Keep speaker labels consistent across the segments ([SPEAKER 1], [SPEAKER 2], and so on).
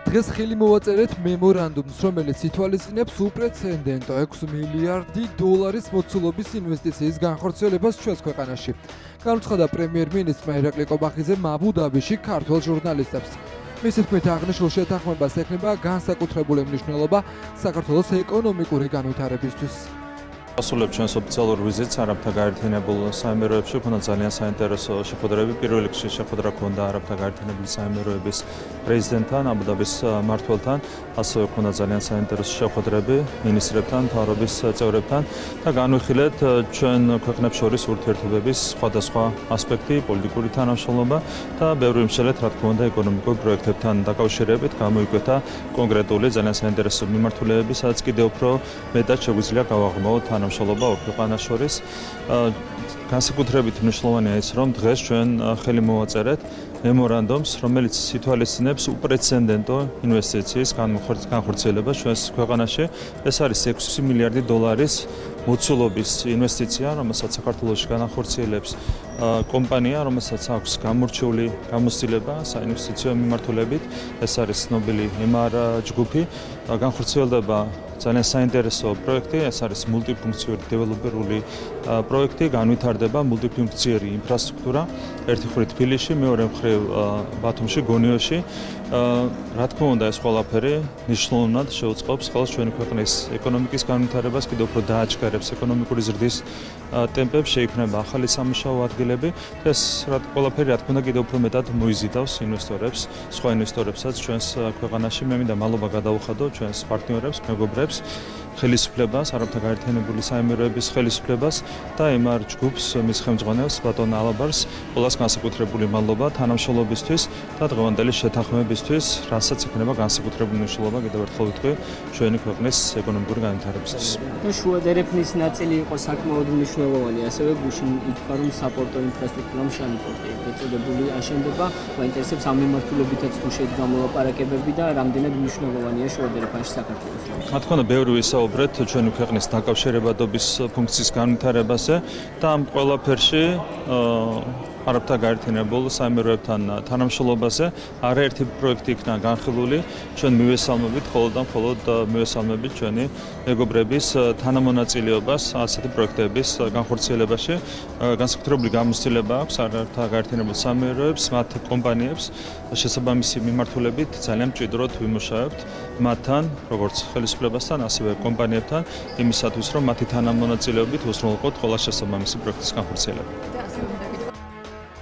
[SPEAKER 1] დღეს ხელი მოვაწერეთ მემორანდუმს, რომელიც ითვალისწინებს უპრეცედენტო 6 მილიარდი დოლარის მოცულობის ინვესტიციის განხორციელებას ჩვენს ქვეყანაში. განუცხადა პრემიერ-მინისტრმა ირაკლი კობახიძემ აბუ-დაბიში ქართველ ჟურნალისტებს. მისი თქმით, აღნიშნულ შეთანხმებას ექნება განსაკუთრებული მნიშვნელობა საქართველოს ეკონომიკური განვითარებისთვის.
[SPEAKER 2] ასრულებ ჩვენს ოფიციალურ ვიზიტს არაბთა გაერთიანებულ საამიროებში, ქონდა ძალიან საინტერესო შეხვედრები. პირველ რიგში შეხვედრა ქონდა არაბთა გაერთიანებული საამიროების პრეზიდენტთან, აბუ-დაბის მმართველთან, ასევე ქონდა ძალიან საინტერესო შეხვედრები მინისტრებთან, მთავრობის წევრებთან და განვიხილეთ ჩვენ ქვეყნებს შორის ურთიერთობების სხვადასხვა ასპექტი, პოლიტიკური თანამშრომლობა და ბევრი მსჯელეთ, რა თქმა უნდა, ეკონომიკურ პროექტებთან დაკავშირებით გამოიკვეთა კონკრეტული ძალიან საინტერესო მიმართულებები, სადაც კიდევ უფრო მეტად შეგვიძლია გავაღრმავოთ თანამშრომლობა ორ ქვეყანას შორის. განსაკუთრებით მნიშვნელოვანია ის, რომ დღეს ჩვენ ხელი მოვაწერეთ მემორანდუმს, რომელიც ითვალისწინებს უპრეცედენტო ინვესტიციის განხორციელებას ჩვენს ქვეყანაში. ეს არის 6 მილიარდი დოლარის მოცულობის ინვესტიცია, რომელსაც საქართველოში განახორციელებს კომპანია, რომელსაც აქვს გამორჩეული გამოცდილება საინვესტიციო მიმართულებით. ეს არის ცნობილი MR ჯგუფი. განხორციელდება ძალიან საინტერესო პროექტი, ეს არის მულტიფუნქციური დეველოპერული პროექტი, განვითარდება მულტიფუნქციური ინფრასტრუქტურა, ერთი მხრივ თბილისში, მეორე მხრივ ბათუმში, გონიოში. რა თქმა უნდა, ეს ყველაფერი მნიშვნელოვნად შეუწყობს ხელს ჩვენი ქვეყნის ეკონომიკის განვითარებას, კიდევ უფრო დააჩქარებს ეკონომიკური ზრდის ტემპებს, შეიქმნება ახალი სამუშაო ადგილები. ეს ყველაფერი, რა თქმა უნდა, კიდევ უფრო მეტად მოიზიდავს ინვესტორებს, სხვა ინვესტორებსაც ჩვენს ქვეყანაში. მე მინდა მადლობა გადავუხადო ჩვენს პარტნიორებს, მეგობრებს, ხელისუფლებას, არაბთა გაერთიანებული საამიროების ხელისუფლებას და MR ჯგუფს, მის ხელმძღვანელს, ბატონ ალაბარს, ყველას განსაკუთრებული მადლობა თანამშრომლობისთვის და დღევანდელი შეთანხმებისთვის, რასაც ექნება განსაკუთრებული მნიშვნელობა, კიდევ ერთხელ ვიტყვი, ჩვენი ქვეყნის ეკონომიკური განვითარებისთვის.
[SPEAKER 3] შუა დერეფნის ნაწილი იყო საკმაოდ მნიშვნელოვანი, ასევე გუშინ ითქვა, რომ საპორტო ინფრასტრუქტურამ შანპორტი ეწოდებული აშენდება. მაინტერესებს ამ მიმართულებითაც თუ შეიძლება გამოლაპარაკებები და რამდენად მნიშვნელოვანია შუა დერეფნში საქართველოს.
[SPEAKER 2] რა თქმა უნდა, ბევრი ვისაუბრეთ ჩვენი ქვეყნის დაკავშირებადობის ფუნქციის განვითარებაზე და ამ ყველაფერში არაბთა გაერთიანებულ საამიროებთან თანამშრომლობაზე არაერთი პროექტი იქნა განხილული. ჩვენ მივესალმებით, მხოლოდ მივესალმებით ჩვენი მეგობრების თანამონაწილეობას ასეთი პროექტების განხორციელებაში. განსაკუთრებული გამოცდილება აქვს არაბთა გაერთიანებულ საამიროებს, მათ კომპანიებს შესაბამისი მიმართულებით ძალიან მჭიდროდ ვიმუშავებთ მათთან, როგორც ხელისუფლებასთან, ასევე კომპანიებთან, იმისათვის, რომ მათი თანამონაწილეობით უზრუნველყოთ ყველა შესაბამისი პროექტის განხორციელება.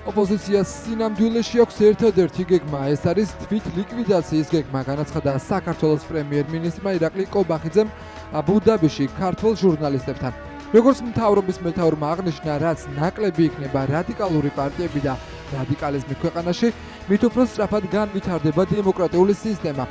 [SPEAKER 1] ოპოზიციას სინამდვილეში აქვს ერთადერთი გეგმა, ეს არის თვით ლიკვიდაციის გეგმა, განაცხადა საქართველოს პრემიერ-მინისტრმა ირაკლი კობახიძემ აბუ-დაბიში ქართველ ჟურნალისტებთან. როგორც მთავრობის მეთაურმა აღნიშნა, რაც ნაკლები იქნება რადიკალური პარტიები და რადიკალიზმი ქვეყანაში, მით უფრო სწრაფად განვითარდება დემოკრატიული სისტემა.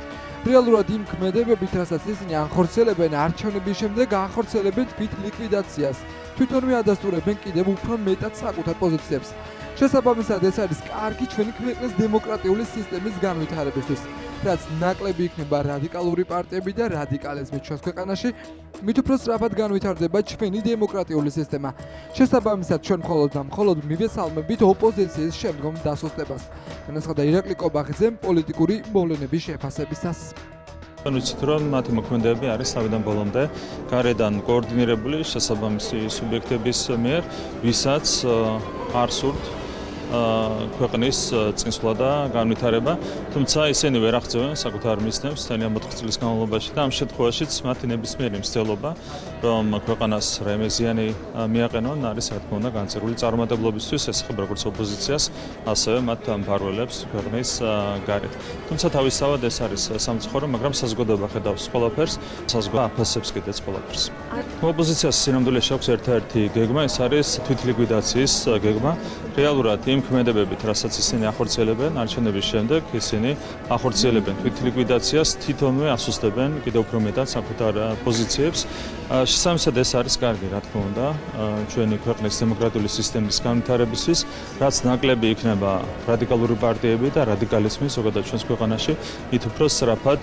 [SPEAKER 1] რეალურად იმ ქმედებებით, რასაც ისინი ახორციელებენ არჩევნების შემდეგ, ახორციელებენ თვით ლიკვიდაციას. თვითონვე ადასტურებენ კიდევ უფრო მეტად საკუთარ პოზიციებს. შესაბამისად, ეს არის კარგი ჩვენი ქვეყნის დემოკრატიული სისტემის განვითარებისთვის. რაც ნაკლები იქნება რადიკალური პარტიები და რადიკალიზმი ჩვენს ქვეყანაში, მით უფრო სწრაფად განვითარდება ჩვენი დემოკრატიული სისტემა. შესაბამისად, ჩვენ მხოლოდ მივესალმებით ოპოზიციის შემდგომ დასუსტებას. განაცხადა ირაკლი კობახიძემ პოლიტიკური მოვლენების შეფასებისას.
[SPEAKER 2] ვიცით, რომ მათი მოქმედებები არის თავიდან ბოლომდე გარედან კოორდინირებული შესაბამისი სუბიექტების მიერ, ვისაც არ სურთ ქვეყნის წინსვლა და განვითარება, თუმცა ისინი ვერ აღწევენ საკუთარ მიზნებს მთელი 4 წლის განმავლობაში და ამ შემთხვევაშიც მათი ნებისმიერი მცდელობა, რომ ქვეყანას რაიმე ზიანი მიაყენონ, არის რა თქმა უნდა განწერული წარუმატებლობისთვის, ესახება როგორც ოპოზიციას, ასევე მათ მფარველებს ქვეყნის გარეთ. თუმცა თავისთავად ეს არის სამწუხარო, მაგრამ საზოგადოება ხედავს ყველაფერს, საზოგადოება აფასებს კიდეც ყველაფერს. ოპოზიციას სინამდვილეში აქვს ერთადერთი გეგმა, ეს არის თვითლიკვიდაციის გეგმა. რეალურად იმ ქმედებებით, რასაც ისინი ახორციელებენ არჩევნების შემდეგ, ისინი ახორციელებენ თვითლიკვიდაციას, თვითონვე ასუსტებენ კიდევ უფრო მეტად საკუთარ პოზიციებს. შესაბამისად, ეს არის კარგი, რა თქმა უნდა, ჩვენი ქვეყნის დემოკრატიული სისტემის განვითარებისთვის, რაც ნაკლები იქნება რადიკალური პარტიები და რადიკალიზმი ზოგადად ჩვენს ქვეყანაში, მით უფრო სწრაფად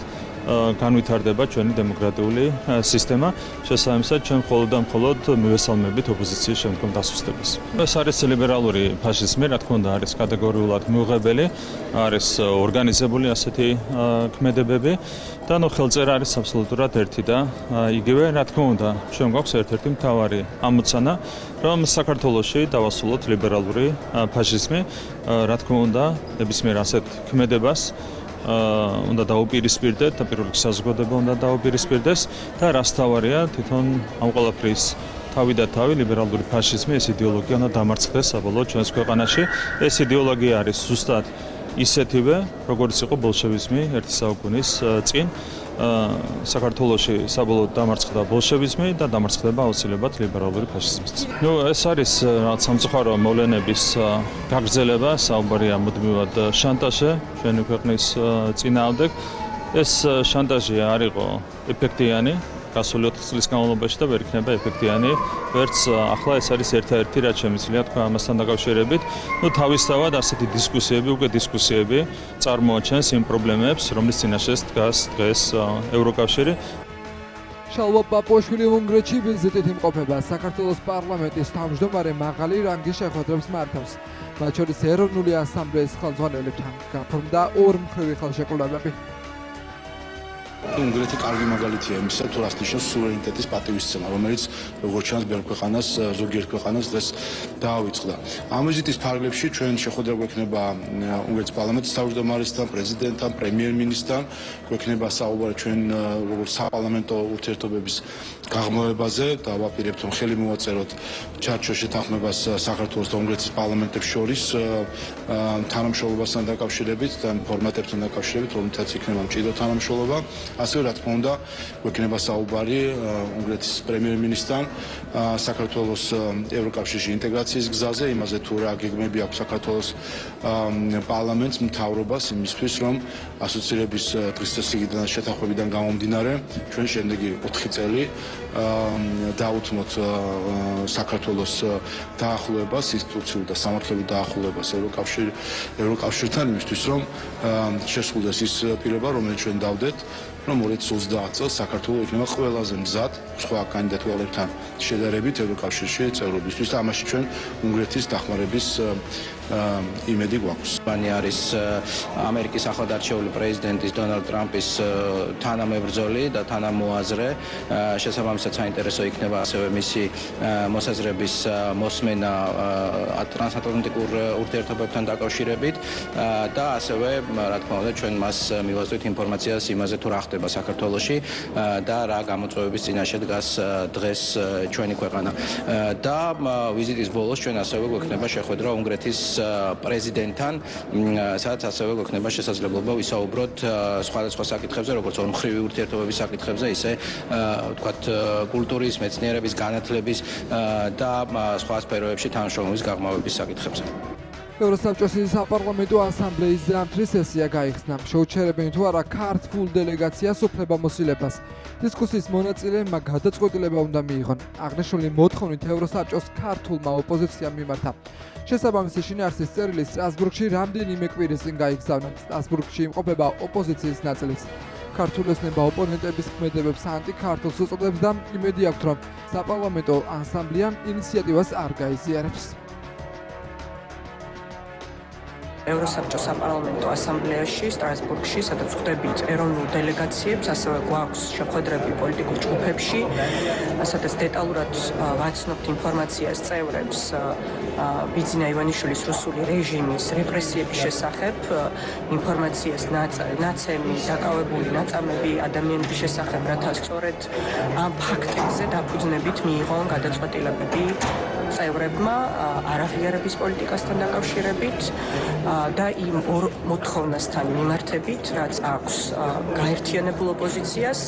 [SPEAKER 2] განვითარდება ჩვენი დემოკრატიული სისტემა. შესაბამისად, ჩვენ მხოლოდ და მხოლოდ მივესალმებით ოპოზიციის შემდგომ დასუსტებას. ეს არის ლიბერალური ფაშიზმი, რა თქმა უნდა, არის კატეგორიულად მიუღებელი, არის ორგანიზებული ასეთი ქმედებები და ხელწერა არის აბსოლუტურად ერთი და იგივე, რა თქმა უნდა, ჩვენ გვაქვს ერთ-ერთი მთავარი ამოცანა, რომ საქართველოში დავასრულოთ ლიბერალური ფაშიზმი, რა თქმა უნდა, ნებისმიერ ასეთ ქმედებას უნდა დაუპირისპირდეთ და პირველ რიგში საზოგადოება უნდა დაუპირისპირდეს და რას თავარია თვითონ ამ ყველაფრის თავი და თავი ლიბერალური ფაშიზმი ეს იდეოლოგია უნდა დამარცხდეს საბოლოოდ ჩვენს ქვეყანაში. ეს იდეოლოგია არის ზუსტად ისეთივე, როგორც იყო ბოლშევიზმი ერთი საუკუნის წინ. საქართველოში საბოლოოდ დამარცხდა ბოლშევიზმი და დამარცხდება აუცილებლად ლიბერალური ფაშიზმიც. ეს არის რაღაც სამწუხარო მოვლენების გაგრძელება, საუბარია მუდმივად შანტაჟზე ჩვენი ქვეყნის წინააღმდეგ. ეს შანტაჟი არ იყო ეფექტიანი გასული 4 წლის განმავლობაში და ვერ იქნება ეფექტიანი. ვერც ახლა ეს არის ერთ-ერთი რაც შემიძლია თქვა ამასთან დაკავშირებით. თავისთავად ასეთი დისკუსიები, უკვე დისკუსიები წარმოაჩენს იმ პრობლემებს, რომლის წინაშეც დგას დღეს ევროკავშირი.
[SPEAKER 1] შალვა პაპუაშვილი უნგრეთში ვიზიტით იმყოფება. საქართველოს პარლამენტის თავმჯდომარე მაღალი რანგის შეხვედრებს მართავს. მათ შორის ეროვნული ასამბლეის ხელმძღვანელებთან გაფორმდა ორმხრივი ხელშეკრულებები.
[SPEAKER 4] უნგრეთი კარგი მაგალითია იმისა, თუ რას ნიშნავს სუვერენიტეტის პატივისცემა, რომელიც როგორც ჩანს ბევრ ქვეყანას, ზოგიერთ ქვეყანას დღეს დაავიწყდა. ამ ვიზიტის ფარგლებში ჩვენ შეხვედრა გვექნება უნგრეთის პარლამენტის თავმჯდომარესთან, პრეზიდენტთან, პრემიერ-მინისტრთან, გვექნება საუბარი ჩვენ როგორც საპარლამენტო ურთიერთობების გაღრმავებაზე და ვაპირებთ რომ ხელი მოვაწეროთ ჩარჩოს შეთანხმებას საქართველოს და უნგრეთის პარლამენტებს შორის თანამშრომლობასთან დაკავშირებით და ფორმატებთან დაკავშირებით, რომლითაც იქნება მჭიდრო თანამშრომლობა. ასევე რა თქმა უნდა გვექნება საუბარი უნგრეთის პრემიერ-მინისტრთან საქართველოს ევროკავშირში ინტეგრაციის გზაზე, იმაზე თუ რა გეგმები აქვს საქართველოს პარლამენტს, მთავრობას იმისთვის, რომ ასოცირების დღის წესრიგიდან შეთანხმებიდან გამომდინარე ჩვენ შემდეგი 4 წელი დაუთმოთ საქართველოს დაახლოებას, ინსტიტუციურ და სამართლებრივ დაახლოებას ევროკავშირთან იმისთვის, რომ შესრულდეს ის პირობა, რომელიც ჩვენ დავდეთ, რომ 2030 წელს საქართველოს იქნება ყველაზე მზად სხვა კანდიდატურებთან შედარებით ევროკავშირში წევრობისთვის და ამაში ჩვენ უნგრეთის დახმარების იმედი გვაქვს.
[SPEAKER 5] მანი არის ამერიკის ახლადარჩეული პრეზიდენტის დონალდ ტრამპის თანამებრძოლი და თანამოაზრე. შესაბამისად საინტერესო იქნება ასევე მისი მოსაზრების მოსმენა ტრანსატლანტიკურ ურთიერთობებთან დაკავშირებით და ასევე რა თქმა უნდა ჩვენ მას მივაწვდით ინფორმაციას იმაზე თუ რა ხდება საქართველოში და რა გამოწვევების წინაშე დგას დღეს ჩვენი ქვეყანა. და ვიზიტის ბოლოს ჩვენ ასევე გვექნება შეხვედრა უნგრეთის პრეზიდენტთან, სადაც ასევე გვექნება შესაძლებლობა ვისაუბროთ სხვადასხვა საკითხებზე, როგორც ორმხრივი ურთიერთობების საკითხებზე, ისე ვთქვათ კულტურის, მეცნიერების, განათლების და სხვა სფეროებში თანამშრომლობის გაღრმავების საკითხებზე.
[SPEAKER 1] ევროსაბჭოს საპარლამენტო ასამბლეის ზამთრის სესია გაიხსნა. შეუჩერებენ თუ არა ქართულ დელეგაციას უფლებამოსილებას. დისკუსიის მონაწილეებმა გადაწყვეტილება უნდა მიიღონ. აღნიშნული მოთხოვნით ევროსაბჭოს ქართულმა ოპოზიციამ მიმართა. შესაბამისი შინაარსის წერილი სტრასბურგში რამდენიმე კვირის წინ გაიგზავნა. სტრასბურგში იმყოფება ოპოზიციის ნაწილიც. ქართულოსნება ოპონენტების ქმედებებს ანტიქართულს უწოდებს და იმედი აქვთ, რომ საპარლამენტო ასამბლეამ ინიციატივას არ გაიზიარებს.
[SPEAKER 6] ევროსაბჭოს საპარლამენტო ასამბლეაში სტრასბურგში, სადაც ვხვდებით ეროვნულ დელეგაციებს, ასევე გვაქვს შეხვედრები პოლიტიკურ ჯგუფებში, სადაც დეტალურად ვაცნობთ ინფორმაციას წევრებს ბიძინა ივანიშვილის რუსული რეჟიმის რეპრესიების შესახებ, ინფორმაციას ნაცემი, დაკავებული ნაწამები ადამიანების შესახებ, რათა სწორედ ამ ფაქტებზე დაფუძნებით მიიღონ გადაწყვეტილებები წევრებმა არაღიარების პოლიტიკასთან დაკავშირებით და იმ ორ მოთხოვნასთან მიმართებით, რაც აქვს გაერთიანებულ ოპოზიციას,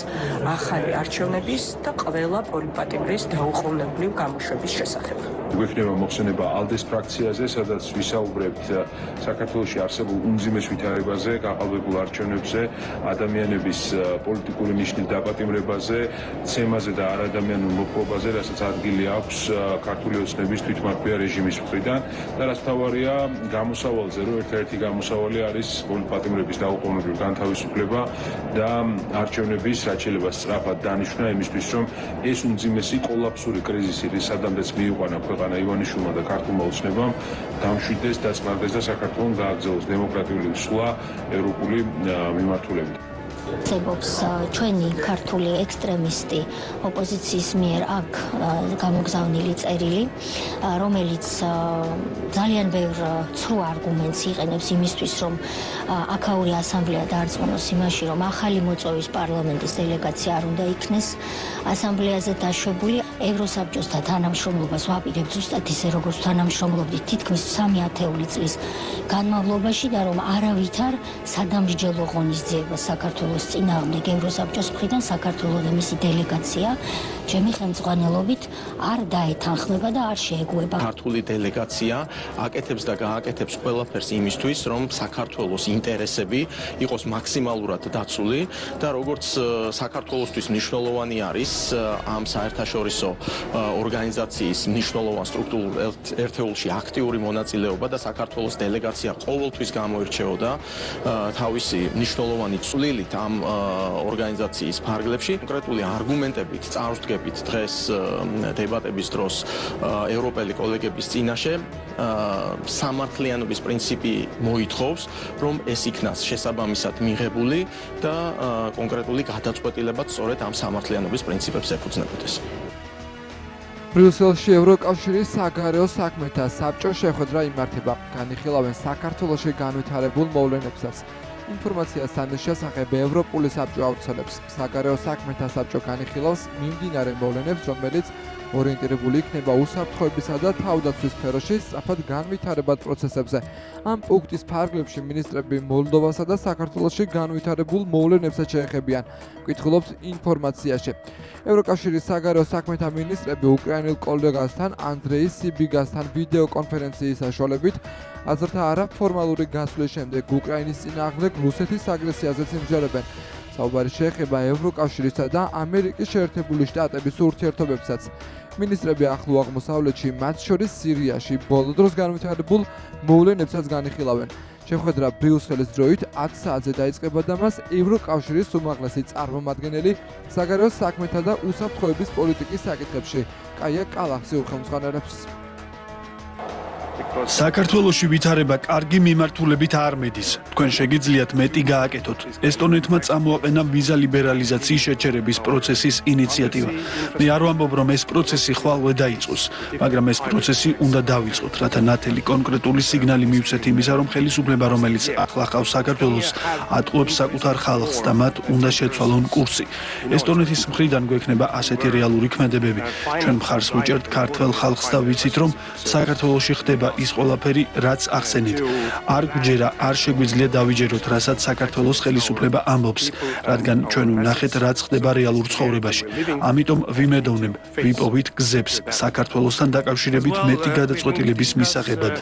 [SPEAKER 6] ახალი არჩევნების და ყველა პოლიტპატიმრის დაუყოვნებლივ გამოშვების შესახებ.
[SPEAKER 7] გვექნება მოხსენება ALDE-s ფრაქციაზე, სადაც ვისაუბრებთ საქართველოში არსებულ უმძიმეს ვითარებაზე, გაყალბებულ არჩევნებზე, ადამიანების პოლიტიკური ნიშნის დაპატიმრებაზე, ცემაზე და არადამიანურ მოპყრობაზე, რასაც ადგილი აქვს ქართული ოცნების თვითმარხვია რეჟიმის მხრიდან და რაც მთავარია გამოსავალზე, რომ ერთ-ერთი გამოსავალი არის პოლიტპატიმრების დაუყოვნებლივ განთავისუფლება და არჩევნების რაც შეიძლება სწრაფად დანიშვნა იმისთვის, რომ ეს უმძიმესი კოლაფსური კრიზისი, სადამდეც მიიყვანა ქვეყანა ივანიშვილმა და ქართულმა ოცნებამ, დამშვიდეს, დაწყნარდეს და საქართველოს გააგრძელოს დემოკრატიული სვლა ევროპული მიმართულებით.
[SPEAKER 8] ცებობს ჩვენი ქართული ექსტრემისტი ოპოზიციის მიერ აქ გამოგზავნილი წერილი, რომელიც ძალიან ბევრ ცრუ არგუმენტს იყენებს იმისთვის, რომ აქაური ასამბლეა დაარწმუნოს იმაში, რომ ახალი მოწვევის პარლამენტის დელეგაცია არ უნდა იქნეს ასამბლეაზე დაშვებული. ევროსაბჭოსთან თანამშრომლობას ვაპირებთ ზუსტად ისე, როგორც თანამშრომლობდით თითქმის 3 ათეული წლის განმავლობაში და რომ არავითარ სადამსჯელო ღონისძიებას საქართველოს წინააღმდეგ ევროსაბჭოს მხრიდან საქართველოს და მისი დელეგაცია ჩემი ხელმძღვანელობით არ დაეთანხმება და არ შეეგუება.
[SPEAKER 9] ქართული დელეგაცია აკეთებს და გააკეთებს ყველაფერს იმისთვის, რომ საქართველოს ინტერესები იყოს მაქსიმალურად დაცული და როგორც საქართველოსთვის მნიშვნელოვანი არის ამ საერთაშორისო ორგანიზაციის მნიშვნელოვან სტრუქტურულ ერთეულში აქტიური მონაწილეობა და საქართველოს დელეგაცია ყოველთვის გამოირჩეოდა თავისი მნიშვნელოვანი წვლილით ამ ორგანიზაციის ფარგლებში. კონკრეტული არგუმენტებით წარვდგებით დღეს დებატების დროს ევროპელი კოლეგების წინაშე სამართლიანობის პრინციპი მოითხოვს, რომ ეს იქნას შესაბამისად მიღებული და კონკრეტული გადაწყვეტილებაც სწორედ ამ სამართლიანობის პრინციპებს ეფუძნებოდეს.
[SPEAKER 1] ბრიუსელში ევროკავშირის საგარეო საქმეთა საბჭოს შეხვედრა იმართება. განიხილავენ საქართველოში განვითარებულ მოვლენებსაც. ინფორმაციას თან შესახებ ევროპული საბჭო ავრცელებს. საგარეო საქმეთა საბჭო განიხილავს მიმდინარე მოვლენებს, რომელიც ორიენტირებული იქნება უსაფრთხოებისა და თავდაცვის სფეროში სწრაფად განვითარებად პროცესებზე. ამ პუნქტის ფარგლებში მინისტრები მოლდოვასა და საქართველოში განვითარებულ მოვლენებსაც შეეხებიან. ვკითხულობთ ინფორმაციაში. ევროკავშირის საგარეო საქმეთა მინისტრები უკრაინელ კოლეგასთან ანდრეი სიბიგასთან ვიდეო კონფერენციის საშუალებით აზრთა არაფორმალური გასვლის შემდეგ უკრაინის წინააღმდეგ რუსეთის აგრესიაზეც იმჯერებენ. საუბარი შეეხება ევროკავშირისა და ამერიკის შეერთებული შტატების ურთიერთობებსაც. მინისტრები ახლო აღმოსავლეთში, მათ შორის სირიაში, ბოლო დროს განვითარებულ მოვლენებსაც განიხილავენ. შეხვედრა ბრიუსელის დროით 10 საათზე დაიწყება და მას ევროკავშირის უმაღლესი წარმომადგენელი საგარეო საქმეთა და უსაფრთხოების პოლიტიკის საკითხებში კაია კალახი უხელმძღვანელებს.
[SPEAKER 10] საქართველოში ვითარება კარგი მიმართულებით არ მედის. თქვენ შეგიძლიათ მეტი გააკეთოთ. ესტონეთმა წამოაყენა ვიზა ლიბერალიზაციის შეჩერების პროცესის ინიციატივა. მე არ ვამბობ, რომ ეს პროცესი ხვალვე დაიწყოს, მაგრამ ეს პროცესი უნდა დავიწყოთ, რათა ნათელი კონკრეტული სიგნალი მივცეთ იმისა, რომ ხელისუფლება, რომელიც ახლა ყავს საქართველოს, ატყუებს საკუთარ ხალხს და მათ უნდა შეცვალონ კურსი. ესტონეთის მხრიდან გვექნება ასეთი რეალური ქმედებები. ჩვენ მხარს ვუჭერთ ქართველ ხალხს და ვიცით, რომ საქართველოში ხდება ის ყველაფერი, რაც ახსენეთ. არ გვჯერა, არ შეგვიძლია დავიჯეროთ, რასაც საქართველოს ხელისუფლება ამბობს, რადგან ჩვენ ვნახეთ, რაც ხდება რეალურ ცხოვრებაში. ამიტომ ვიმედოვნებ, ვიპოვით გზებს საქართველოსთან დაკავშირებით მეტი გადაწყვეტილების მისაღებად.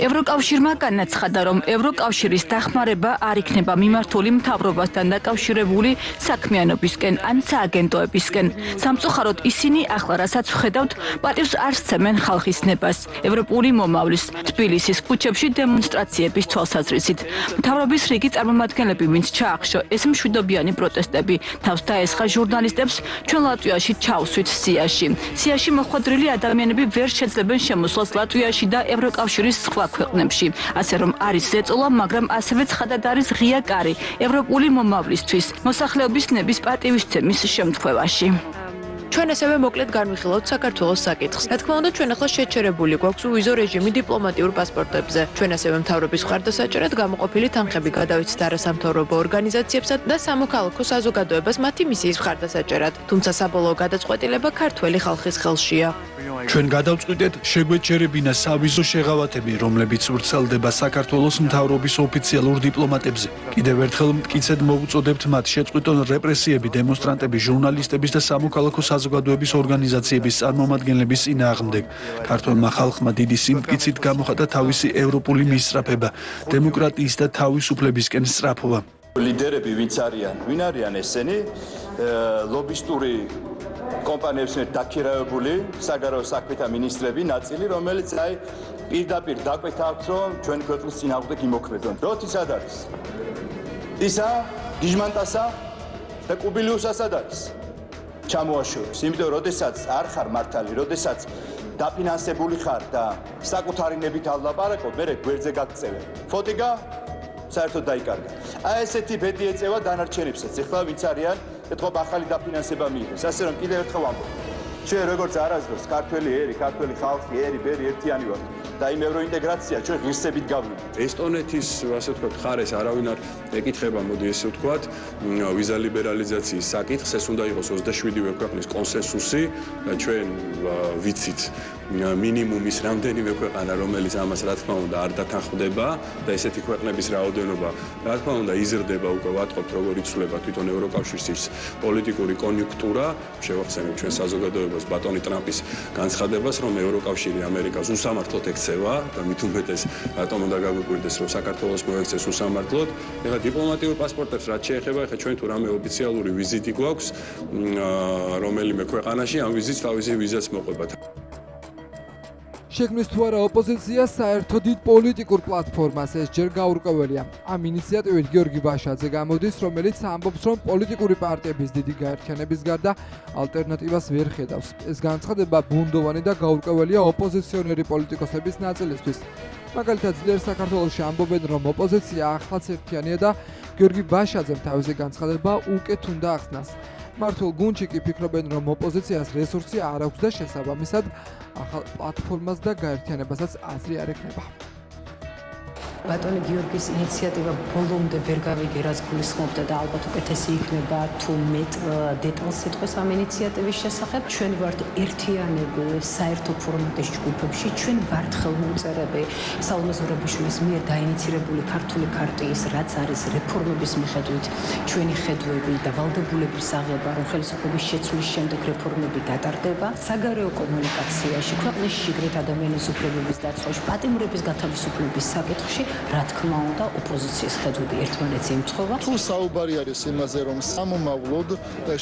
[SPEAKER 11] ევროკავშირმა განაცხადა, რომ ევროკავშირის დახმარება არ იქნება მიმართული მთავრობასთან დაკავშირებული საქმიანობისკენ ან სააგენტოებისკენ. სამწუხაროდ ისინი ახლა რასაც ვხედავთ, პატივს არ სცემენ ხალხის ნებას. ევროპული მომავლის თბილისის ქუჩებში დემონსტრაციების თვალსაზრისით. მთავრობის რიგი წარმომადგენლები, ვინც ჩაახშო ეს მშვიდობიანი პროტესტები, თავს დაესხა ჟურნალისტებს, ჩვენ ლატვიაში ჩავსვით სიაში. სიაში მოხვედრილი ადამიანები ვერ შეძლებენ შემოსვლას ლატვიაში და ევროკავშირის სხვა ქვეყნებში. ასე რომ არის ზეწოლა, მაგრამ ასევე ცხადად არის ღია კარი ევროპული მომავლისთვის, მოსახლეობის ნების პატივისცემის შემთხვევაში.
[SPEAKER 12] ჩვენ ასევე მოკლედ განვიხილავთ საქართველოს საკითხს. რა თქმა უნდა, ჩვენ ახლა შეჩერებული გვაქვს ვიზო რეჟიმი დიპლომატიურ პასპორტებზე. ჩვენ ასევე მთავრობის მხარდასაჭერად გამოყოფილი თანხები გადავიცით არასამთავრობო ორგანიზაციებსა და სამოქალაქო საზოგადოებას მათი მისიის მხარდასაჭერად. თუმცა საბოლოო გადაწყვეტილება ქართველი ხალხის ხელშია.
[SPEAKER 10] ჩვენ გადავწყვიტეთ შეგვეჩერებინა სავიზო შეღავათები, რომლებიც ვრცელდება საქართველოს მთავრობის ოფიციალურ დიპლომატებზე. კიდევ ერთხელ მტკიცედ მოვუწოდებთ მათ შეწყვიტონ რეპრესიები დემონსტრანტების, ჟურნალისტების და სამოქალაქო საზოგადოების ორგანიზაციების წარმომადგენლების წინააღმდეგ. ქართველმა ხალხმა დიდი სიმტკიცით გამოხატა თავისი ევროპული მისწრაფება, დემოკრატიის და თავისუფლებისკენ სწრაფობა.
[SPEAKER 13] ლიდერები ვინც არიან ესენი ლობისტური კომპანიებს მიერ დაქირავებული საგარეო საქმეთა მინისტრები ნაწილი, რომელიც პირდაპირ დაკვეთა აქვს, რომ ჩვენი ქვეყნის წინააღმდეგ იმოქმედონ. როთი სად არის? ისა, გიჟმანტასა და კუბილიუსა სად არის? ჩამოაშორებს. იმიტომ როდესაც არ ხარ მართალი, როდესაც დაფინანსებული ხარ და საკუთარი ნებით ალაპარაკობ, მე გვერდზე გაგწევენ. ფოტიგა საერთოდ დაიკარგა. ესეთი ბედი ეწევა დანარჩენებსაც. ეხლა ვინც არიან, ეთქობ ახალი დაფინანსება მიიღეს. ასე რომ კიდევ ერთხელ ვამბობ. ჩვენ როგორც არასდროს ქართველი ხალხი, ბერი ერთიანი ვართ და იმ ევროინტეგრაცია ჩვენ ღირსებით გავიგებთ.
[SPEAKER 7] ესტონეთის, ასე ვთქვათ, ხარეს არავინ არ ეკითხება, მოდი ესე ვთქვათ, ვიზა ლიბერალიზაციის საკითხს, ეს უნდა იყოს 27-ვე ქვეყნის კონსენსუსი და ჩვენ ვიცით მინიმუმის რამდენიმე ქვეყანა, რომელიც ამას რა თქმა უნდა არ დათანხმდება და ესეთი ქვეყნების რაოდენობა რა თქმა უნდა იზრდება, უკვე ვატყობთ როგორ იცვლება თვითონ ევროკავშირის პოლიტიკური კონიუნქტურა, შევახსენებ ჩვენ საზოგადოებას ბატონი ტრამპის განცხადებას, რომ ევროკავშირი ამერიკას უსამართლოდ ექცევა და მით უმეტეს რატომ უნდა გაგვიკვირდეს, რომ საქართველოს მოექცეს უსამართლოდ. ეხლა დიპლომატიურ პასპორტებს რაც შეეხება, ეხლა ჩვენ თუ რამე ოფიციალური ვიზიტი გვაქვს რომელიმე ქვეყანაში, ამ ვიზიტს თავისი ვიზაც მოყვება.
[SPEAKER 1] შექმნის თუ არა ოპოზიცია საერთო დიდ პოლიტიკურ პლატფორმას, ეს ჯერ გაურკვეველია. ამ ინიციატივით გიორგი ბაშაძე გამოდის, რომელიც ამბობს, რომ პოლიტიკური პარტიების დიდი გაერთიანების გარდა ალტერნატივას ვერ ხედავს. ეს განცხადება ბუნდოვანი და გაურკვეველია ოპოზიციონერი პოლიტიკოსების ნაწილისთვის. მაგალითად, ძლიერ საქართველოში ამბობენ, რომ ოპოზიცია ახლაც ერთიანია და გიორგი ბაშაძემ თავისი განცხადება უკეთ უნდა ახსნას. მართულ გუნდში კი ფიქრობენ, რომ ოპოზიციას რესურსი არ აქვს და შესაბამისად ახალ პლატფორმას და გაერთიანებასაც აზრი არ ექნება.
[SPEAKER 14] ბატონი გიორგის ინიციატივა ბოლომდე ვერ გავიგე, რაც გულისხმობდა და ალბათ უკეთესი იქნება თუ მეტ დეტალს ეთქვეს ამ ინიციატივის შესახებ. ჩვენ ვართ ერთიანები საერთო ფორმატის ჯგუფებში, ჩვენ ვართ ხელმომწერები სალომე ზურაბიშვილის მიერ დაინიცირებული ქართული ქარტიის, რაც არის რეფორმების მიხედვით ჩვენი ხედვები და ვალდებულების აღება, რომ ხელისუფლების შეცვლის შემდეგ რეფორმები გატარდება. საგარეო კომუნიკაციაში, ქვეყნის შიგნით ადამიანის უფლებების დაცვაში, პატიმრების გათავისუფლების საკითხში რა თქმა უნდა ოპოზიციის ხედვები ერთმანეთს ემთხვევა.
[SPEAKER 15] თუ საუბარი არის იმაზე, რომ სამომავლოდ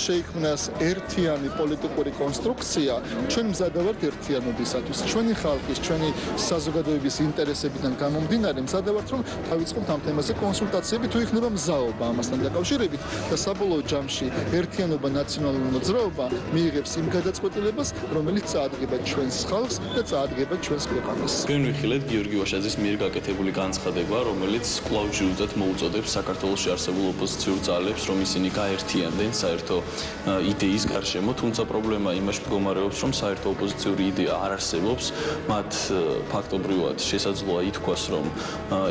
[SPEAKER 15] შეიქმნას ერთიანი პოლიტიკური კონსტრუქცია, ჩვენ მზადა ვართ ერთიანობისათვის. ჩვენი ხალხის, ჩვენი საზოგადოების ინტერესებიდან გამომდინარე, მზადა ვართ, რომ დავიწყოთ ამ თემაზე კონსულტაციები, თუ იქნება მზაობა ამასთან დაკავშირებით და საბოლოო ჯამში ერთიანობა, ნაციონალური მოძრაობა მიიღებს იმ გადაწყვეტილებას, რომელიც წაადგება ჩვენს ხალხს და წაადგება ჩვენს ქვეყანას.
[SPEAKER 16] ჩვენ ვიხილეთ გიორგი ბაშაძის მიერ გაკეთებული განცხადება, რომელიც კვლავ ჯიუტად მოუწოდებს საქართველოში არსებულ ოპოზიციურ ძალებს, რომ ისინი გაერთიანდნენ საერთო იდეის გარშემო, თუმცა პრობლემა იმაში მდგომარეობს, რომ საერთო ოპოზიციური იდეა არ არსებობს, მათ ფაქტობრივად შესაძლოა ითქვას, რომ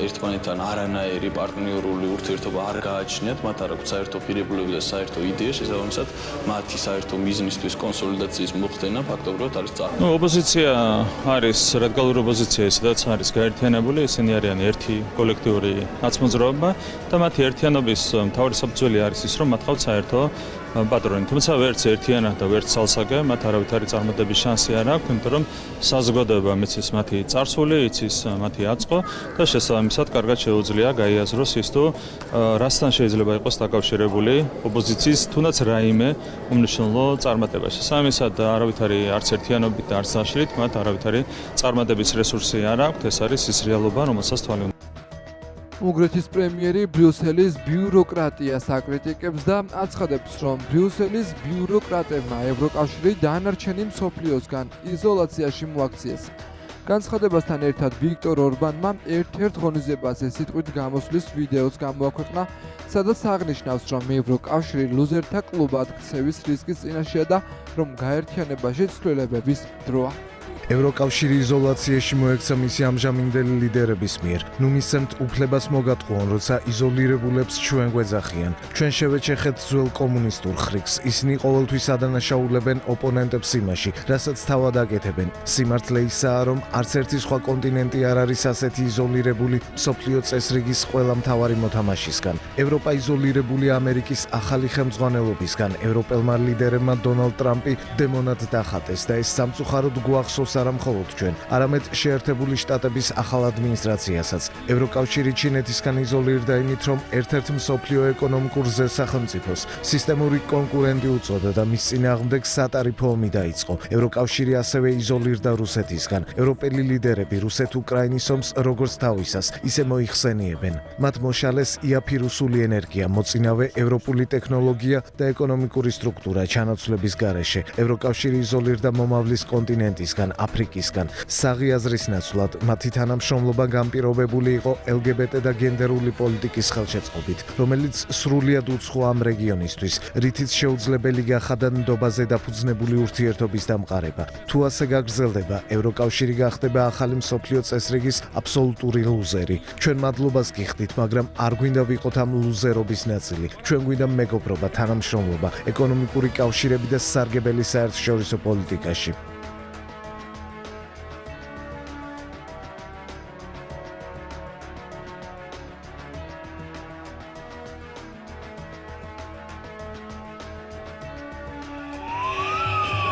[SPEAKER 16] ერთმანეთთან არანაირი პარტნიორული ურთიერთობა არ გააჩნიათ, მათ არ აქვთ საერთო პირებულები და საერთო იდეა, შესაბამისად, მათი საერთო მიზნისთვის კონსოლიდაციის მოხდენა ფაქტობრივად არის წარუმატებელი.
[SPEAKER 2] ოპოზიცია არის რადიკალური ოპოზიცია, სადაც არის გაერთიანებული, ისინი არიან ერთი კოლექტიური ნაცმოძრაობა და მათი ერთიანობის მთავარი საფუძველი არის ის, რომ მათ ყავთ საერთო პატრონი. თუმცა ვერც ერთიანად და ვერც ცალსაგე მათ არავითარი წარმატების შანსი არ აქვს, იმიტომ რომ საზოგადოებამ იცის მათი წარსული, იცის მათი აწყო და შესაბამისად კარგად შეუძლია გაიაზროს ის თუ რასთან შეიძლება იყოს დაკავშირებული ოპოზიციის თუნდაც რაიმე უმნიშვნელო წარმატება. შესაბამისად არავითარი არც ერთიანობით და არც დაშლით მათ არავითარი წარმატების რესურსი არ აქვს. ეს არის ის რეალობა, რომელსაც თვალი უნდა.
[SPEAKER 1] უნგრეთის პრემიერი ბრიუსელის ბიუროკრატიას აკრიტიკებს და აცხადებს, რომ ბრიუსელის ბიუროკრატებმა ევროკავშირი დანარჩენი მსოფლიოსგან იზოლაციაში მოაქციეს. განცხადებასთან ერთად ვიქტორ ორბანმა ერთ-ერთ ღონისძიებაზე სიტყვით გამოსვლის ვიდეოს გამოაქვეყნა, სადაც აღნიშნავს, რომ ევროკავშირი ლუზერთა კლუბად ქცევის რისკის წინაშეა და რომ გაერთიანებაში ცვლილებების დროა.
[SPEAKER 17] ევროკავშირი იზოლაციაში მოექცა მისი ამჟამინდელი ლიდერების მიერ. ნუ მისცემთ უფლებას მოგატყუონ, როცა იზოლირებულებს ჩვენ გვეძახიან. ჩვენ შევეჩეხეთ ძველ კომუნისტურ ხრიკს. ისინი ყოველთვის ადანაშაულებენ ოპონენტებს იმაში, რასაც თავად აკეთებენ. სიმართლე ისაა, რომ არც ერთი სხვა კონტინენტი არ არის ასეთი იზოლირებული მსოფლიო წესრიგის ყველა მთავარი მოთამაშისგან. ევროპა იზოლირებული ამერიკის ახალი ხელმძღვანელობისგან. ევროპელმა ლიდერებმა დონალდ ტრამპი დემონად დახატეს და ეს სამწუხაროდ გვახსოვს არა მხოლოდ ჩვენ, არამედ შეერთებული შტატების ახალ ადმინისტრაციასაც. ევროკავშირი ჩინეთისგან იზოლირდა იმით, რომ ერთ-ერთ მსოფლიო ეკონომიკურ სახელმწიფოს სისტემური კონკურენტი უწოდა და მის წინააღმდეგ სატარიფო ომი დაიწყო. ევროკავშირი ასევე იზოლირდა რუსეთისგან. ევროპელი ლიდერები რუსეთ-უკრაინის ომს როგორც თავისას, ისე მოიხსენიებენ. მათ მოშალეს იაფირუსული ენერგია, მოწინავე ევროპული ტექნოლოგია და ეკონომიკური სტრუქტურა ჩანაცვლების გარეშე. ევროკავშირი იზოლირდა მომავლის კონტინენტისგან, აფრიკისგან. საღი აზრის ნაცვლად მათი თანამშრომლობა განპირობებული იყო LGBT და გენდერული პოლიტიკის ხელშეწყობით, რომელიც სრულიად უცხოა ამ რეგიონისთვის, რითიც შეუძლებელი გახადა ნდობაზე დაფუძნებული ურთიერთობის დამყარება. თუ ასე გაგრძელდება, ევროკავშირი გახდება ახალი მსოფლიო წესრიგის აბსოლუტური ლუზერი. ჩვენ მადლობას გიხდით, მაგრამ არ გვინდა ვიყოთ ამ ლუზერობის ნაწილი. ჩვენ გვინდა მეგობრობა, თანამშრომლობა, ეკონომიკური კავშირები და სარგებელი საერთაშორისო პოლიტიკაში.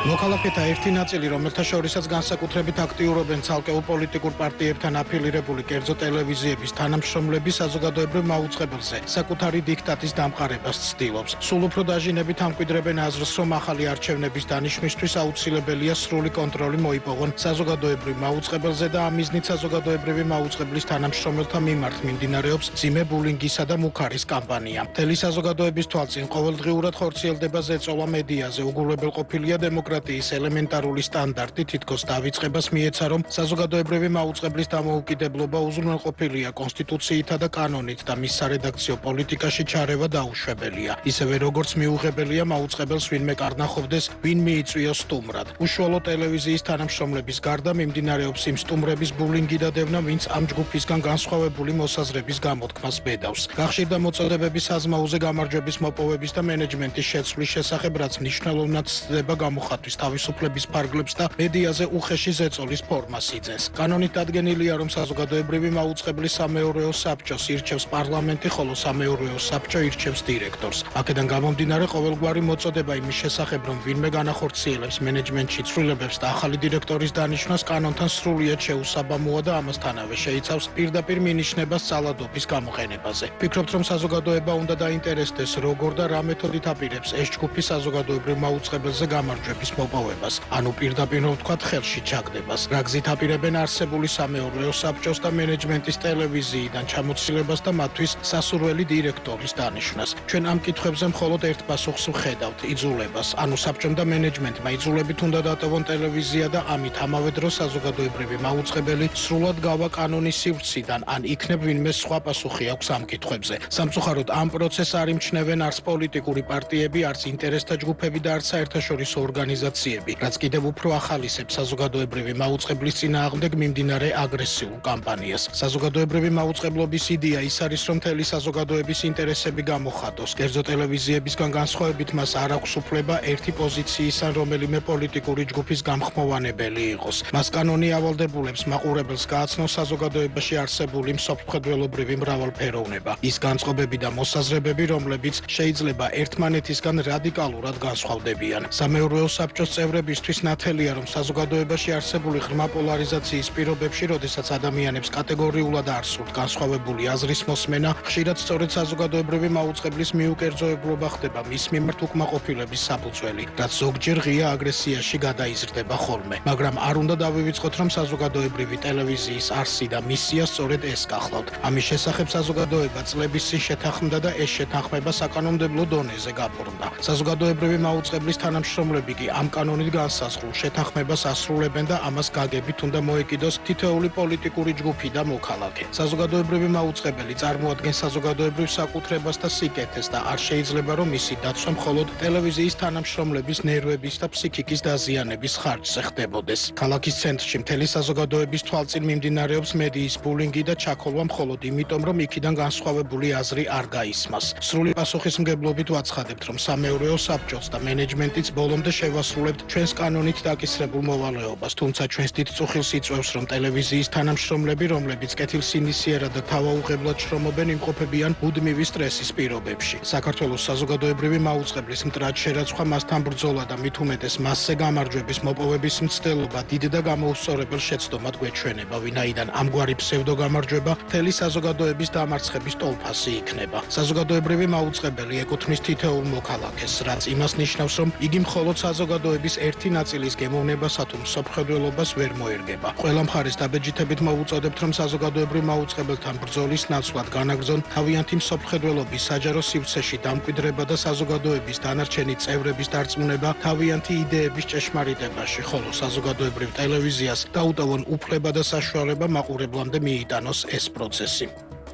[SPEAKER 18] მოქალაქეთა ერთი ნაწილი, რომელთა შორისაც განსაკუთრებით აქტიურობენ ცალკეულ პოლიტიკურ პარტიებთან აფილირებული კერძო ტელევიზიების თანამშრომლები საზოგადოებრივ მაუწყებელზე საკუთარი დიქტატის დამყარებას ცდილობს. სულ უფრო დაჟინებით ამკვიდრებენ აზრს, რომ ახალი არჩევნების დანიშვნისთვის აუცილებელია სრული კონტროლი მოიპოვონ საზოგადოებრივ მაუწყებელზე და ამ მიზნით საზოგადოებრივი მაუწყებლის თანამშრომელთა მიმართ მიმდინარეობს მძიმე ბულინგისა და მუქარის კამპანია. მთელი საზოგადოების თვალწინ ყოველდღიურად ხორციელდება ზეწოლა მედიაზე, უგულებელ ყოფილია დემოკრატიის ელემენტარული სტანდარტი, თითქოს დავიწყებას მიეცა, რომ საზოგადოებრივი მაუწყებლის დამოუკიდებლობა უზრუნველყოფილია კონსტიტუციითა და კანონით და მის სარედაქციო პოლიტიკაში ჩარევა დაუშვებელია. ისევე როგორც მიუღებელია მაუწყებელს ვინმე კარნახობდეს, ვინ მიიწვიოს სტუმრად. უშუალო ტელევიზიის თანამშრომლების გარდა მიმდინარეობს იმ სტუმრების ბულინგი და დევნა, ვინც ამ ჯგუფისგან განსხვავებული მოსაზრების გამოთქმას ბედავს. გახშირდა მოწოდებების საზმაოზე გამარჯვების მოპოვების და მენეჯმენტის შეცვლის შესახებ, რაც მნიშვნელოვნად ცდება გამოხატვის თავისუფლების ფარგლებს და მედიაზე უხეში ზეწოლის ფორმას იძენს. კანონით დადგენილია, რომ საზოგადოებრივი მაუწყებლის სამეურვეო საბჭოს ირჩევს პარლამენტი, ხოლო სამეურვეო საბჭო ირჩევს დირექტორს. აქედან გამომდინარე, ყოველგვარი მოწოდება იმის შესახებ, რომ ვინმე განახორციელებს მენეჯმენტში ცვლილებებს და ახალი დირექტორის დანიშვნას კანონთან სრულიად შეუსაბამოა და ამასთანავე შეიცავს პირდაპირ მინიშნებას ძალადობის გამოყენებაზე. ფიქრობთ, რომ საზოგადოება უნდა დაინტერესდეს, როგორ და რა მეთოდით აპირებს ეს ჯგუფი საზოგადოებრივ მაუწყებელზე გამარჯვების მოპოვებას, ანუ პირდაპირ ვთქვათ ხელში ჩაგდებას. რა გზით აპირებენ არსებული სამეურვეო საბჭოს და მენეჯმენტის ტელევიზიიდან ჩამოცილებას და მათთვის სასურველი დირექტორის დანიშვნას. ჩვენ ამ კითხვებზე მხოლოდ ერთ პასუხს ვხედავთ, იძულებას, ანუ საბჭომ და მენეჯმენტმა იძულებით უნდა დატოვონ ტელევიზია და ამით ამავე დროს საზოგადოებრივი მაუწყებელი სრულად გავა კანონის სივრციდან, ან იქნებ ვინმე სხვა პასუხი აქვს ამ კითხვებზე. სამწუხაროდ ამ პროცესს არ იმჩნევენ არც პოლიტიკური პარტიები, არც ინტერესთა ჯგუფები და არც საერთაშორისო ორგანიზაციები, რაც კიდევ უფრო ახალისებს საზოგადოებრივი მაუწყებლის წინააღმდეგ მიმდინარე აგრესიულ კამპანიას. საზოგადოებრივი მაუწყებლობის იდეა ის არის, რომ მთელი საზოგადოების ინტერესები გამოხატოს. კერძო ტელევიზიებისგან განსხვავებით მას არ აქვს უფლება ერთი პოზიციის ან რომელიმე პოლიტიკური ჯგუფის გამხმოვანებელი იყოს. მას კანონი ავალდებულებს მაყურებელს გააცნოს საზოგადოებაში არსებული მსოფლმხედველობრივი მრავალფეროვნება, ის განწყობები და მოსაზრებები, რომლებიც შეიძლება ერთმანეთისგან რადიკალურად განსხვავდებიან. სამეურვეო საბჭოს წევრებისთვის ნათელია, რომ საზოგადოებაში არსებული ღრმა პოლარიზაციის პირობებში, როდესაც ადამიანებს კატეგორიულად არ სურთ განსხვავებული აზრის მოსმენა, ხშირად სწორედ საზოგადოებრივი მაუწყებლის მიუკერძოებლობა ხდება მის მიმართ უკმაყოფილების საფუძველი, რაც ზოგჯერ ღია აგრესიაში გადაიზრდება ხოლმე. მაგრამ არ უნდა დავივიწყოთ, რომ საზოგადოებრივი ტელევიზიის არსი და მისია სწორედ ეს გახლავთ. ამის შესახებ საზოგადოება წლების წინ შეთანხმდა და ეს შეთანხმება საკანონმდებლო დონეზე გაფორმდა. საზოგადოებრივი მაუწყებლის თანამშრომლები კი ამ კანონით განსაზღვრულ შეთანხმებას ასრულებენ და ამას გაგებით უნდა მოეკიდოს თითოეული პოლიტიკური ჯგუფი და მოქალაქე. საზოგადოებრივი მაუწყებელი წარმოადგენს საზოგადოებრივ საკუთრებას და სიკეთეს და არ შეიძლება რომ მისი დაცვა მხოლოდ ტელევიზიის თანამშრომლების ნერვების და ფსიქიკის დაზიანების ხარჯზე ხდებოდეს. ქალაქის ცენტრში მთელი საზოგადოების თვალწინ მიმდინარეობს მედიის ბულინგი და ჩაქოლვა მხოლოდ იმიტომ, რომ იქიდან განსხვავებული აზრი არ გაისმას. სრული პასუხისმგებლობით ვაცხადებთ, რომ სამეურვეო საბჭოც და მენეჯმენტიც ბოლომდე შევასრულებთ ჩვენს კანონით დაკისრებულ მოვალეობას, თუმცა ჩვენს დიდ წუხილს იწვევს, რომ ტელევიზიის თანამშრომლები, რომლებიც კეთილსინისიერად და თავაუღებლად შრომობენ, იმყოფებიან მუდმივი სტრესის პირობებში. საქართველოს საზოგადოებრივი მაუწყებლის მტრად შერაცხვა, მასთან ბრძოლა და მით უმეტეს მასზე გამარჯვების მოპოვების მცდელობა დიდ და გამოუსწორებელ შეცდომად გვეჩვენება, ვინაიდან ამგვარი ფსევდოგამარჯვება მთელი საზოგადოების დამარცხების ტოლფასი იქნება. საზოგადოებრივი მაუწყებელი ეკუთვნის თითოეულ მოქალაქეს, რაც იმას ნიშნავს, რომ იგი მხოლოდ საზოგადოების ერთი ნაწილის გემოვნებასა თუ მსოფლმხედველობას ვერ მოერგება. ყველა მხარეს დაბეჯითებით მოვუწოდებთ, რომ საზოგადოებრივ მაუწყებელთან ბრძოლის ნაცვლად განაგრძონ თავიანთი მსოფლმხედველობის საჯარო სივრცეში დამკვიდრება და საზოგადოების დანარჩენი წევრების დარწმუნება თავიანთი იდეების ჭეშმარიტებაში, ხოლო საზოგადოებრივ ტელევიზიას დაუტოვონ უფლება და საშუალება მაყურებლამდე მიიტანოს ეს პროცესი.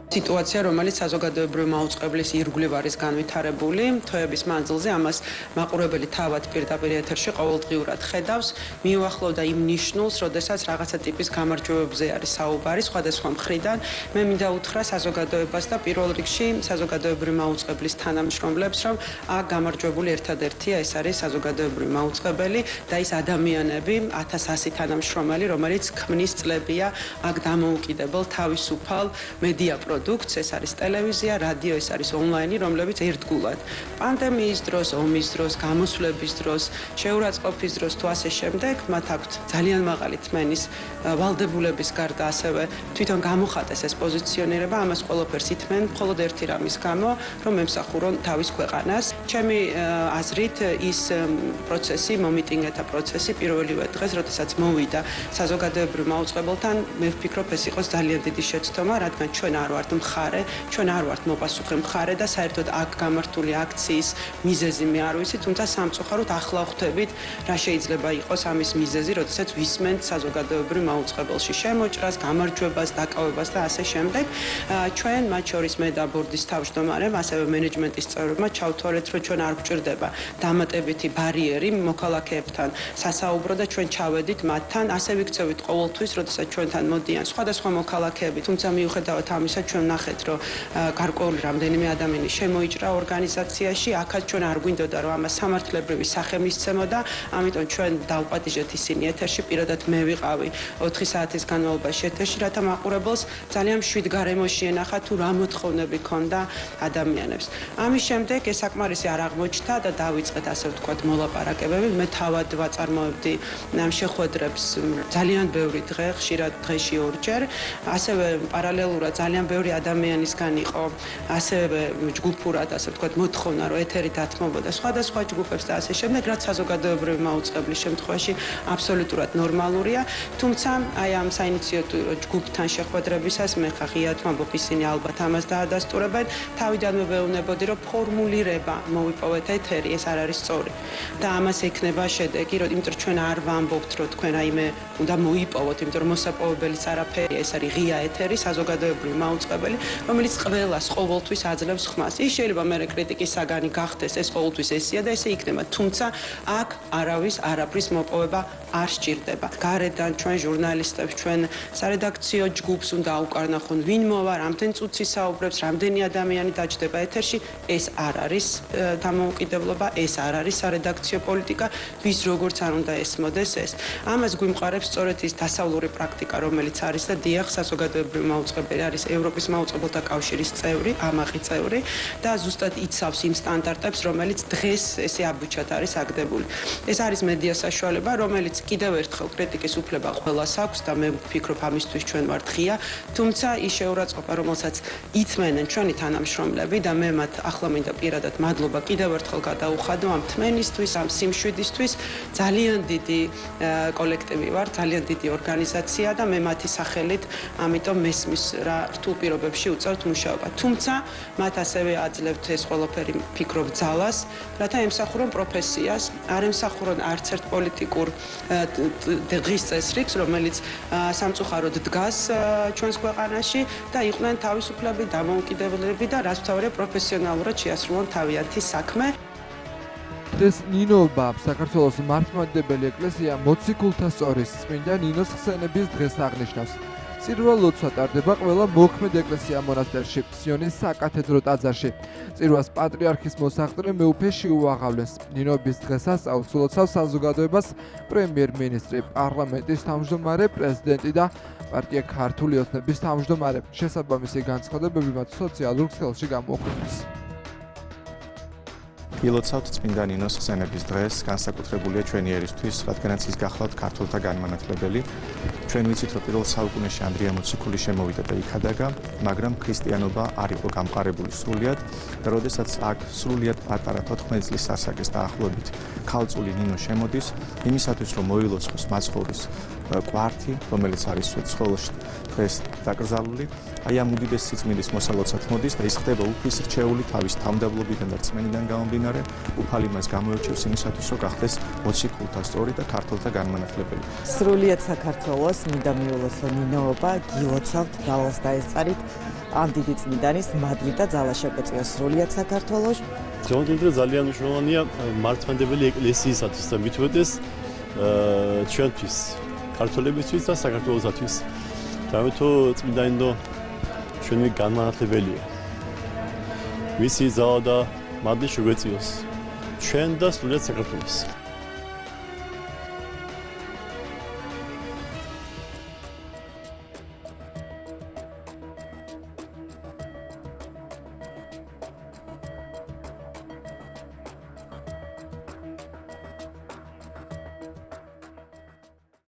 [SPEAKER 6] სიტუაცია, რომელიც საზოგადოებრივი მაუწყებლის ირგვლივ არის განვითარებული, თვეების მანძილზე ამას მაყურებელი თავად პირდაპირ ეთერში ყოველდღიურად ხედავს, მიუახლოვდა იმ ნიშნულს, როდესაც რაღაცა ტიპის გამარჯვებებზე არის საუბარი სხვადასხვა მხრიდან. მე მინდა უთხრა საზოგადოებას და პირველ რიგში საზოგადოებრივი მაუწყებლის თანამშრომლებს, რომ აქ გამარჯვებული ერთადერთია, ეს არის საზოგადოებრივი მაუწყებელი და ის ადამიანები, 1100 თანამშრომელი, რომელიც ქმნის წლებია აქ დამოუკიდებელ თავისუფალ მედია პროდუქტს, ეს არის ტელევიზია, რადიო, ეს არის ონლაინი, რომლებიც ერთგულად პანდემიის დროს, ომის დროს, გამოსვლების დროს, შეურაცხყოფის დროს თუ ასე შემდეგ, მათ აქვთ ძალიან მაღალი თმენის ვალდებულების გარდა ასევე თვითონ გამოხატეს ეს პოზიციონირება, ამას ყველაფერს ითმენ მხოლოდ ერთი რამის გამო, რომ ემსახურონ თავის ქვეყანას. ჩემი აზრით ის პროცესი, მომიტინგეთა პროცესი პირველივე დღეს, როდესაც მოვიდა საზოგადოებრივ მაუწყებელთან, მე ვფიქრობ, ეს იყოს ძალიან დიდი შეცდომა, რადგან ჩვენ არ ვართ მხარე, ჩვენ არ ვართ მოპასუხე მხარე და საერთოდ აქ გამართული აქციის მიზეზი მე არ ვიცი, თუმცა სამწუხაროდ ახლა ხვდებით, რა შეიძლება იყოს ამის მიზეზი, როდესაც ვისმენთ საზოგადოებრივ მაუწყებელში შემოჭრას, გამარჯვებას, დაკავებას და ასე შემდეგ. ჩვენ, მათ შორის მე და ბორდის თავმჯდომარემ, ასევე მენეჯმენტის წევრებმა ჩავთვალეთ, რომ ჩვენ არ გვჭირდება დამატებითი ბარიერი მოქალაქეებთან სასაუბრო და ჩვენ ჩავედით მათთან, ასე ვიქცევით ყოველთვის, როდესაც ჩვენთან მოდიან სხვადასხვა მოქალაქეები, თუმცა მიუხედავად ამისა, ჩვენ ნახეთ, რომ გარკვეული რამდენიმე ადამიანი შემოიჭრა ორგანიზაციაში, აქაც ჩვენ არ გვინდოდა, რომ ამას სამართლებრივი სახე მისცემოდა, ამიტომ ჩვენ დავპატიჟეთ ისინი ეთერში, პირადად მე ვიყავი 4 საათის განმავლობაში ეთერში, რათა მაყურებელს ძალიან მშვიდ გარემოში ენახა თუ რა მოთხოვნები ქონდა ადამიანებს. ამის შემდეგ ეს საკმარისი არ აღმოჩნდა და დავიწყეთ ასე ვთქვათ მოლაპარაკებები. მე თავად ვაწარმოებდი ამ შეხვედრებს ძალიან ბევრი დღე, ხშირად დღეში 2 ჯერ, ასევე პარალელურად ძალიან ბევრი ადამიანისგან იყო ასევე ჯგუფურად ასე ვთქვათ მოთხოვნა, რომ ეთერი დათმობოდა სხვადასხვა ჯგუფებს და ასე შემდეგ, რაც საზოგადოებრივი მაუწყებლის შემთხვევაში აბსოლუტურად ნორმალურია, თუმცა აი ამ საინიციატივო ჯგუფთან შეხვედრებისას მე ხა ღიად ვამბობ, ისინი ალბათ ამას დაადასტურებენ, თავიდანვე ვეუბნებოდი, რომ ფორმულირება მოვიპოვეთ ეთერი, ეს არ არის სწორი და ამას ექნება შედეგი, იმიტომ რომ ჩვენ არ ვამბობთ, რომ თქვენ აიმე უნდა მოიპოვოთ, იმიტომ რომ მოსაპოვებელიც არაფერია, ეს არის ღია ეთერი, საზოგადოებრივი მაუწყებელი, რომელიც ყველას ყოველთვის აძლევს ხმას. ის შეიძლება მე კრიტიკის საგანი გახდეს, ეს ყოველთვის ესია და ესე იქნება, თუმცა აქ არავის არაფრის მოპოვება არ სჭირდება. გარედან ჩვენ ჟურნალისტებს, ჩვენ სარედაქციო ჯგუფს უნდა აუკარნახონ, ვინ მოვა, რამდენ წუთი საუბრებს, რამდენი ადამიანი დაჯდება ეთერში, ეს არ არის დამოუკიდებლობა, ეს არ არის სარედაქციო პოლიტიკა, ვის როგორც არ უნდა ესმოდეს ეს. ამას გვიმყარებს სწორედ ის დასავლური პრაქტიკა, რომელიც არის და დიახ, საზოგადოებრივი მაუწყებელი არის ევროპის მაუწყებელთა კავშირის წევრი, ამაყი წევრი და ზუსტად იცავს იმ სტანდარტებს, რომელიც დღეს ესე აბუჩად არის აგდებული. ეს არის მედია საშუალება, რომელიც კიდევ ერთხელ კრიტიკის უფლება ყველას აქვს და მე ვფიქრობ, ამისთვის ჩვენ ვართ ღია, თუმცა ის შეურაცხყოფა, რომელსაც ითმენენ ჩვენი თანამშრომლები და მე მათ ახლა მინდა პირადად მადლობა კიდევ ერთხელ გადაუხადო ამ თმენისთვის, ამ სიმშვიდისთვის, ძალიან დიდი კოლექტივი ვარ, ძალიან დიდი ორგანიზაცია და მე მათი სახელით, ამიტომ მესმის რა რთულ პირობებში უწევთ მუშაობა. თუმცა მათ ასევე აძლევთ ეს ყველაფერი ფიქრობ ძალას, რათა ემსახურონ პროფესიას, არ ემსახურონ არც ერთ პოლიტიკურ დღის წესრიგს, რომელიც სამწუხაროდ დგას ჩვენს ქვეყანაში და იყვნენ თავისუფლები, დამოუკიდებლები და რაც მთავარია პროფესიონალურად შეასრულონ თავიანთი საქმე.
[SPEAKER 1] დღეს ნინოობა საქართველოს მართლმადიდებელი ეკლესია მოციქულთა სწორის წმინდა ნინოს ხსენების დღეს აღნიშნავს. წირვა ლოცვა ტარდება ყველა მოქმედ ეკლესია მონასტერში, სიონის საკათედრო ტაძარში. წირვას პატრიარქის მოსახდრე მეუფე შეუაღავლეს. ნინოების დღესასწაულს ულოცავს საზოგადოებას პრემიერ-მინისტრი, პარლამენტის თავმჯდომარე, პრეზიდენტი და პარტია ქართული ოცნების თავმჯდომარე. შესაბამისი განცხადებები მათ სოციალურ ქსელში გამოაქვეყნეს.
[SPEAKER 19] ილოცავთ წმინდა ნინოს ხსენების დღეს, განსაკუთრებულია ჩვენი ერისთვის, რადგანაც ის გახლავთ ქართულთა განმანათლებელი. ჩვენ ვიცით, რომ პირველ საუკუნეში ანდრია მოციქული შემოვიდა და იქადაგა, მაგრამ ქრისტიანობა არ იყო გამყარებული სრულიად და როდესაც აქ სრულიად პატარა 14 წლის ასაკის დაახლოებით ქალწული ნინო შემოდის, იმისათვის რომ მოილოცხოს მაცხოვრის კვართი, რომელიც არის სიცხოველში დღეს დაკრძალული, აი ამ უდიდეს სიწმინდის მოსალოცად მოდის და ის ხდება უფლის რჩეული თავის თავმდაბლობიდან და რწმენიდან გამომდინარე, უფალი მას გამოერჩევს იმისათვის, რომ გახდეს მოციქულთა სწორი და ქართულთა განმანათლებელი.
[SPEAKER 20] სრულიად საქართველოს მინდა მიულოცო ნინოობა, გილოცავთ, ძალას დაესწარით ამ დიდი წმინდანის მადლი და ძალა შეგვეწიოს სრულიად საქართველოს.
[SPEAKER 21] ძონდიდრე ძალიან მნიშვნელოვანია მართლმადიდებელი ეკლესიისათვის და მით უმეტეს ჩვენთვის, ქართველებისთვის და საქართველოსათვის. რამეთო წმინდა ნინო ჩვენი განმანათლებელია. მისი ძალა და მადლი შეგვეწიოს ჩვენ და სრულიად საქართველოს.